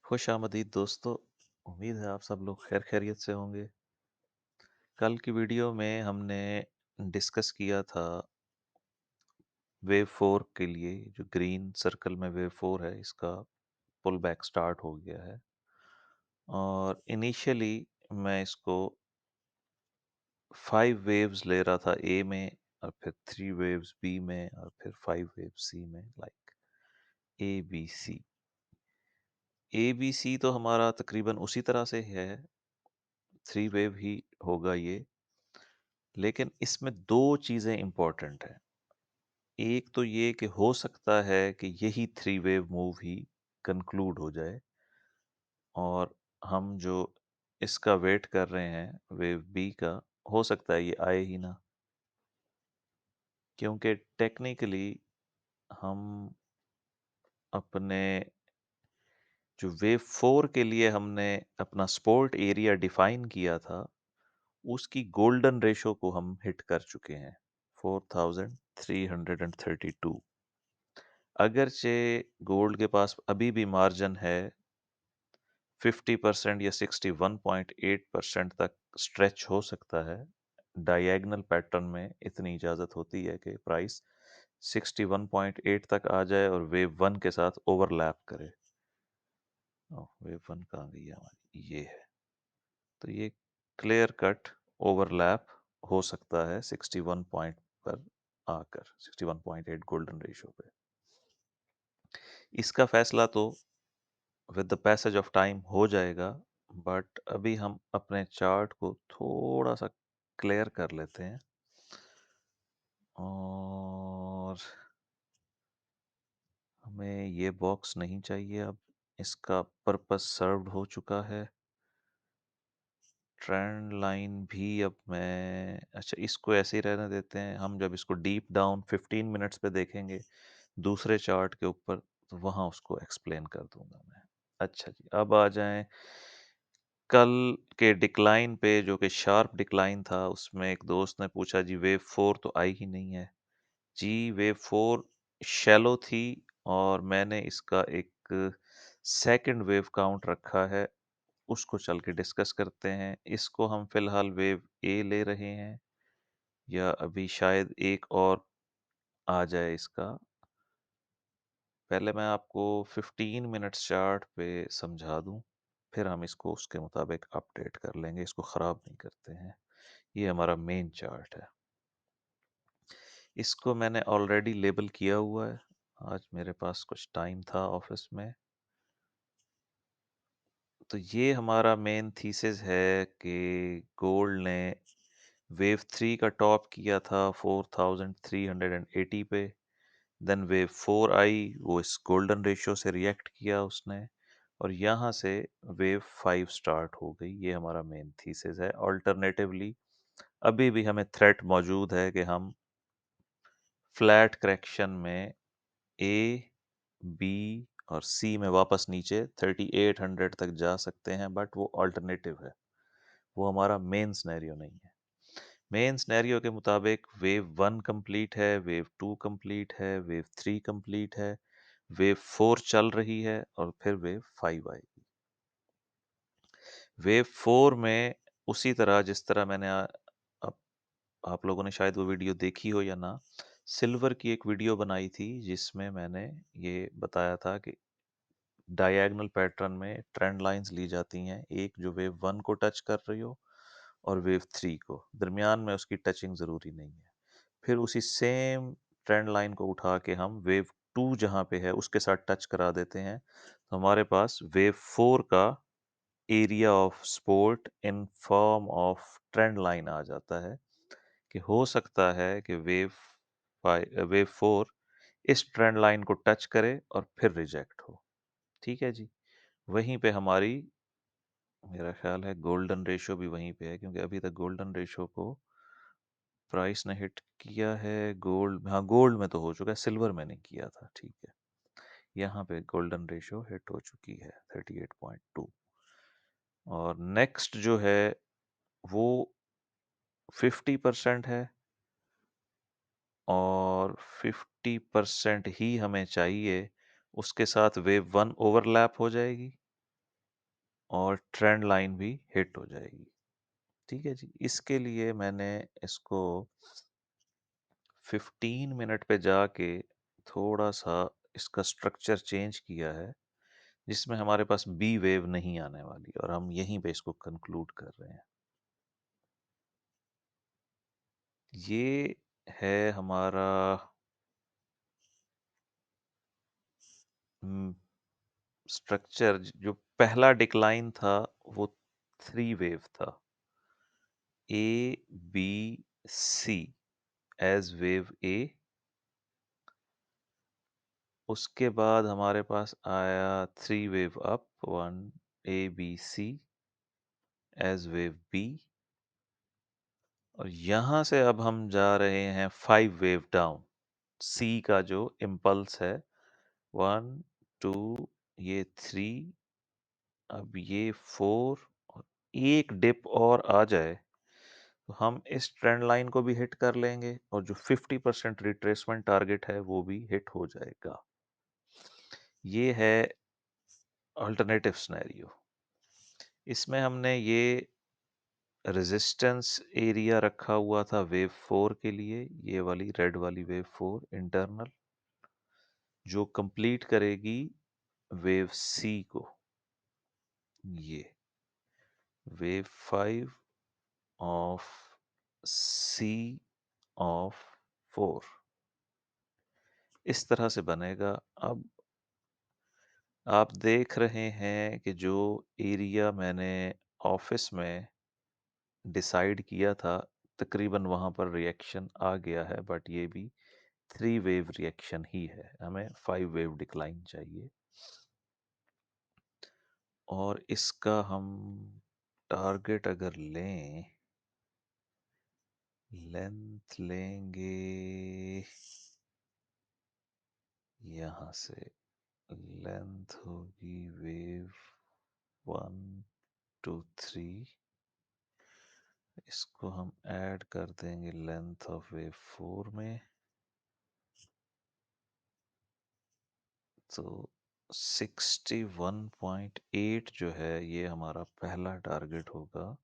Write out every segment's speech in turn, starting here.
खुश आमदीद दोस्तों। उम्मीद है आप सब लोग खैर खैरियत से होंगे। कल की वीडियो में हमने डिस्कस किया था वेव फोर के लिए। जो ग्रीन सर्कल में वेव फोर है, इसका पुल बैक स्टार्ट हो गया है। और इनिशियली मैं इसको 5 वेव्स ले रहा था ए में, और फिर 3 वेव्स बी में, और फिर 5 वेव्स सी में, like A B C. A B C तो हमारा तकरीबन उसी तरह से है, 3 वेव ही होगा ये। लेकिन इसमें दो चीज़ें इम्पोर्टेंट हैं। एक तो ये कि हो सकता है कि यही 3 वेव मूव ही कंक्लूड हो जाए, और हम जो इसका वेट कर रहे हैं वेव बी का, हो सकता है ये आए ही ना। क्योंकि टेक्निकली हम अपने जो वेव फोर के लिए हमने अपना सपोर्ट एरिया डिफाइन किया था, उसकी गोल्डन रेशो को हम हिट कर चुके हैं, 4332। अगरचे गोल्ड के पास अभी भी मार्जिन है, 50% या 61.8% तक स्ट्रेच हो सकता है। डायगोनल पैटर्न में इतनी इजाज़त होती है कि प्राइस 61.8 तक आ जाए और वेव वन के साथ ओवरलैप करे। वेव वन कहाँ गई है हमारी, ये है। तो ये क्लियर कट ओवरलैप हो सकता है 61 पॉइंट पर आकर, 61.8 गोल्डन रेशो पे। इसका फैसला तो with the passage of time हो जाएगा, बट अभी हम अपने चार्ट को थोड़ा सा क्लियर कर लेते हैं। और हमें ये बॉक्स नहीं चाहिए अब, इसका पर्पस सर्व्ड हो चुका है। ट्रेंड लाइन भी अब मैं, अच्छा इसको ऐसे ही रहने देते हैं। हम जब इसको डीप डाउन 15 मिनट्स पे देखेंगे दूसरे चार्ट के ऊपर, तो वहाँ उसको एक्सप्लेन कर दूंगा मैं। अच्छा जी, अब आ जाएं कल के डिक्लाइन पे, जो कि शार्प डिक्लाइन था। उसमें एक दोस्त ने पूछा जी वेव फोर तो आई ही नहीं है। जी वेव फोर शैलो थी, और मैंने इसका एक सेकंड वेव काउंट रखा है, उसको चल के डिस्कस करते हैं। इसको हम फिलहाल वेव ए ले रहे हैं, या अभी शायद एक और आ जाए इसका। पहले मैं आपको 15 मिनट्स चार्ट पे समझा दूं, फिर हम इसको उसके मुताबिक अपडेट कर लेंगे, इसको ख़राब नहीं करते हैं। ये हमारा मेन चार्ट है, इसको मैंने ऑलरेडी लेबल किया हुआ है। आज मेरे पास कुछ टाइम था ऑफिस में, तो ये हमारा मेन थीसिस है कि गोल्ड ने वेव थ्री का टॉप किया था 4380 पे। देन वेव फोर आई, वो इस गोल्डन रेशियो से रिएक्ट किया उसने, और यहाँ से वेव फाइव स्टार्ट हो गई। ये हमारा मेन थीसिस है। ऑल्टरनेटिवली अभी भी हमें थ्रेट मौजूद है कि हम फ्लैट करेक्शन में ए, बी और सी में वापस नीचे 3800 तक जा सकते हैं, बट वो अल्टरनेटिव है, वो हमारा मेन सिनेरियो नहीं है। मेन सिनेरियो के मुताबिक वेव वन कंप्लीट है, वेव टू कंप्लीट है, वेव थ्री कंप्लीट है, वेव फोर चल रही है, और फिर वेव फाइव आएगी। वेव फोर में उसी तरह जिस तरह मैंने आप, आप लोगों ने शायद वो वीडियो देखी हो या ना, सिल्वर की एक वीडियो बनाई थी जिसमें मैंने ये बताया था कि डायगोनल पैटर्न में ट्रेंड लाइंस ली जाती हैं, एक जो वेव वन को टच कर रही हो और वेव थ्री को, दरमियान में उसकी टचिंग ज़रूरी नहीं है। फिर उसी सेम ट्रेंड लाइन को उठा के हम वेव टू जहाँ पे है उसके साथ टच करा देते हैं, तो हमारे पास वेव फोर का area of support in form of trend line आ जाता है। कि हो सकता है कि वेव फोर इस ट्रेंड लाइन को टच करे और फिर रिजेक्ट हो। ठीक है जी, वहीं पे हमारी, मेरा ख्याल है गोल्डन रेशो भी वहीं पे है, क्योंकि अभी तक गोल्डन रेशो को प्राइस ने हिट किया है। गोल्ड, हाँ गोल्ड में तो हो चुका है, सिल्वर में नहीं किया था। ठीक है, यहाँ पे गोल्डन रेशो हिट हो चुकी है 38.2। और नेक्स्ट जो है वो 50% है, और 50% ही हमें चाहिए, उसके साथ वेव वन ओवरलैप हो जाएगी, और ट्रेंड लाइन भी हिट हो जाएगी। ठीक है जी। इसके लिए मैंने इसको 15 मिनट पे जाके थोड़ा सा इसका स्ट्रक्चर चेंज किया है, जिसमें हमारे पास बी वेव नहीं आने वाली, और हम यहीं पे इसको कंक्लूड कर रहे हैं। ये है हमारा स्ट्रक्चर। जो पहला डिक्लाइन था वो 3 वेव था, A B C as wave A. उसके बाद हमारे पास आया 3 wave up, 1 A B C as wave B. और यहाँ से अब हम जा रहे हैं 5 वेव डाउन, सी का जो इम्पल्स है, 1 2, ये 3, अब ये 4, और एक डिप और आ जाए तो हम इस ट्रेंड लाइन को भी हिट कर लेंगे, और जो 50% रिट्रेसमेंट टारगेट है वो भी हिट हो जाएगा। ये है अल्टरनेटिव सिनेरियो। इसमें हमने ये रेजिस्टेंस एरिया रखा हुआ था वेव 4 के लिए, ये वाली रेड वाली वेव 4 इंटरनल, जो कंप्लीट करेगी वेव सी को। ये वेव 5 ऑफ सी ऑफ 4 इस तरह से बनेगा। अब आप देख रहे हैं कि जो एरिया मैंने ऑफिस में डिसाइड किया था, तकरीबन वहाँ पर रिएक्शन आ गया है, बट ये भी 3 वेव रिएक्शन ही है, हमें 5 वेव डिक्लाइन चाहिए। और इसका हम टारगेट अगर लें, लेंथ लेंगे यहाँ से, लेंथ होगी वेव 1 2 3, इसको हम ऐड कर देंगे लेंथ ऑफ वेव 4 में, तो 61.8 जो है ये हमारा पहला टारगेट होगा,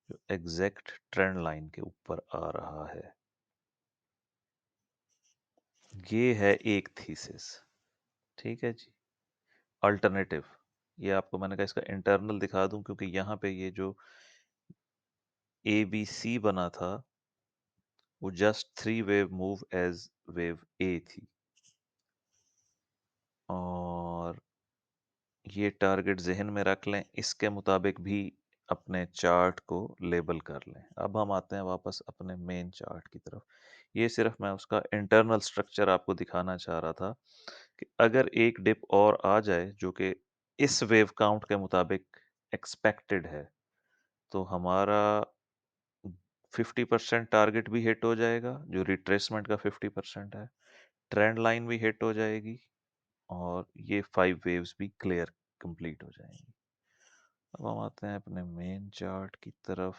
जो एग्जैक्ट ट्रेंड लाइन के ऊपर आ रहा है। ये है एक थीसिस। ठीक है जी। अल्टरनेटिव, ये आपको मैंने कहा इसका इंटरनल दिखा दूं, क्योंकि यहाँ पे ये जो ए बी सी बना था वो just 3 wave move as wave A थी, और ये टारगेट जहन में रख लें, इसके मुताबिक भी अपने चार्ट को लेबल कर लें। अब हम आते हैं वापस अपने मेन चार्ट की तरफ। ये सिर्फ मैं उसका इंटरनल स्ट्रक्चर आपको दिखाना चाह रहा था कि अगर एक डिप और आ जाए जो कि इस वेव काउंट के मुताबिक एक्सपेक्टेड है, तो हमारा 50% टारगेट भी हिट हो जाएगा, जो रिट्रेसमेंट का 50% है, ट्रेंड लाइन भी हिट हो जाएगी, और ये 5 वेव्स भी क्लियर कंप्लीट हो जाएंगी। अब हम आते हैं अपने मेन चार्ट की तरफ।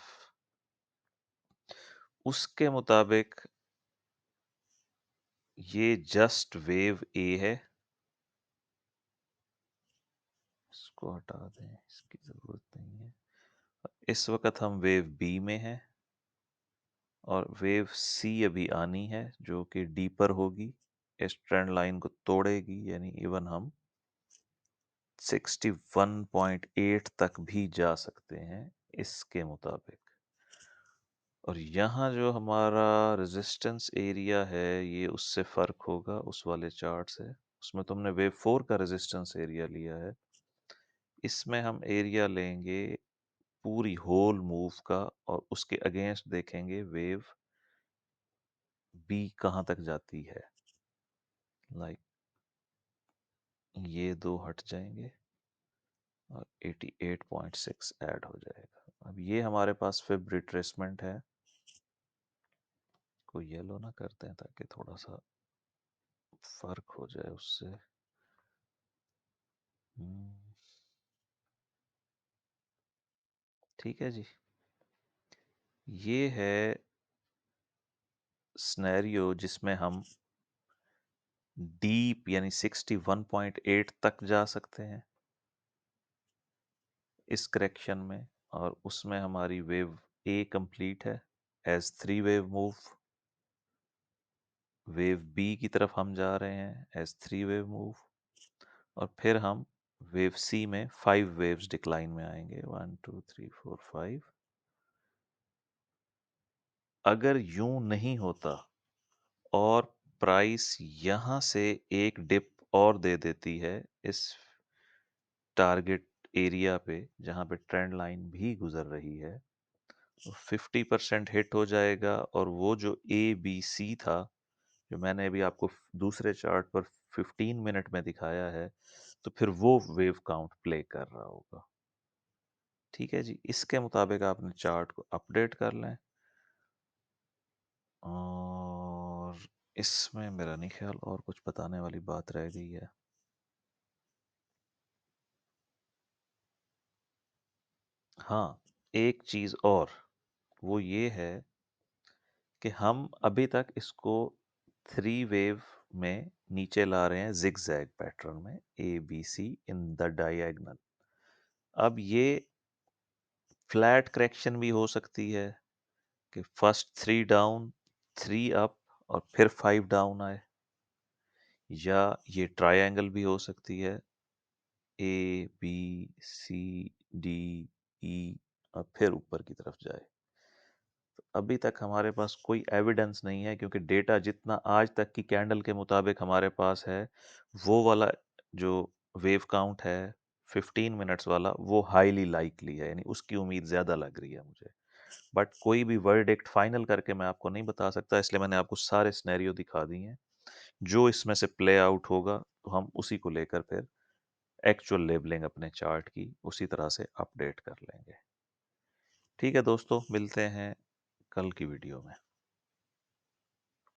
उसके मुताबिक ये जस्ट वेव ए है, इसको हटा दें, इसकी जरूरत नहीं है। इस वक्त हम वेव बी में हैं, और वेव सी अभी आनी है जो कि डीपर होगी, इस ट्रेंड लाइन को तोड़ेगी, यानी इवन हम 61.8 तक भी जा सकते हैं इसके मुताबिक। और यहाँ जो हमारा रेजिस्टेंस एरिया है ये उससे फ़र्क होगा उस वाले चार्ट से, उसमें तुमने वेव 4 का रेजिस्टेंस एरिया लिया है, इसमें हम एरिया लेंगे पूरी होल मूव का, और उसके अगेंस्ट देखेंगे वेव बी कहाँ तक जाती है। लाइक ये दो हट जाएंगे और 88.6 ऐड हो जाएगा। अब ये हमारे पास फिब रिट्रेसमेंट है, को येलो ना करते हैं ताकि थोड़ा सा फर्क हो जाए उससे। ठीक है जी। ये है स्नैरियो जिसमें हम डीप यानी 61.8 तक जा सकते हैं, इस करेक्शन में, और उसमें हमारी वेव ए कंप्लीट है as 3 wave move. Wave B की तरफ हम जा रहे हैं एज 3 वेव मूव, और फिर हम वेव सी में 5 वेव्स डिक्लाइन में आएंगे, 1 2 3 4 5। अगर यूं नहीं होता और प्राइस यहां से एक डिप और दे देती है इस टारगेट एरिया पे जहां पे ट्रेंड लाइन भी गुजर रही है, तो 50% हिट हो जाएगा, और वो जो ए बी सी था जो मैंने अभी आपको दूसरे चार्ट पर 15 मिनट में दिखाया है, तो फिर वो वेव काउंट प्ले कर रहा होगा। ठीक है जी, इसके मुताबिक आपने चार्ट को अपडेट कर लें। और इसमें मेरा नहीं ख्याल और कुछ बताने वाली बात रह गई है। हाँ, एक चीज़ और, वो ये है कि हम अभी तक इसको 3 वेव में नीचे ला रहे हैं जिगजैग पैटर्न में, A B C in the diagonal. अब ये फ्लैट करेक्शन भी हो सकती है कि फर्स्ट 3 डाउन, 3 अप, और फिर 5 डाउन आए, या ये ट्रायंगल भी हो सकती है, ए बी सी डी ई, और फिर ऊपर की तरफ जाए। अभी तक हमारे पास कोई एविडेंस नहीं है, क्योंकि डेटा जितना आज तक की कैंडल के मुताबिक हमारे पास है, वो वाला जो वेव काउंट है 15 मिनट्स वाला, वो हाईली लाइकली है, यानी उसकी उम्मीद ज़्यादा लग रही है मुझे। बट कोई भी वर्डिक्ट फाइनल करके मैं आपको नहीं बता सकता, इसलिए मैंने आपको सारे सिनेरियो दिखा दिए हैं। जो इसमें से प्ले आउट होगा तो हम उसी को लेकर फिर एक्चुअल लेबलिंग अपने चार्ट की उसी तरह से अपडेट कर लेंगे। ठीक है दोस्तों, मिलते हैं कल की वीडियो में।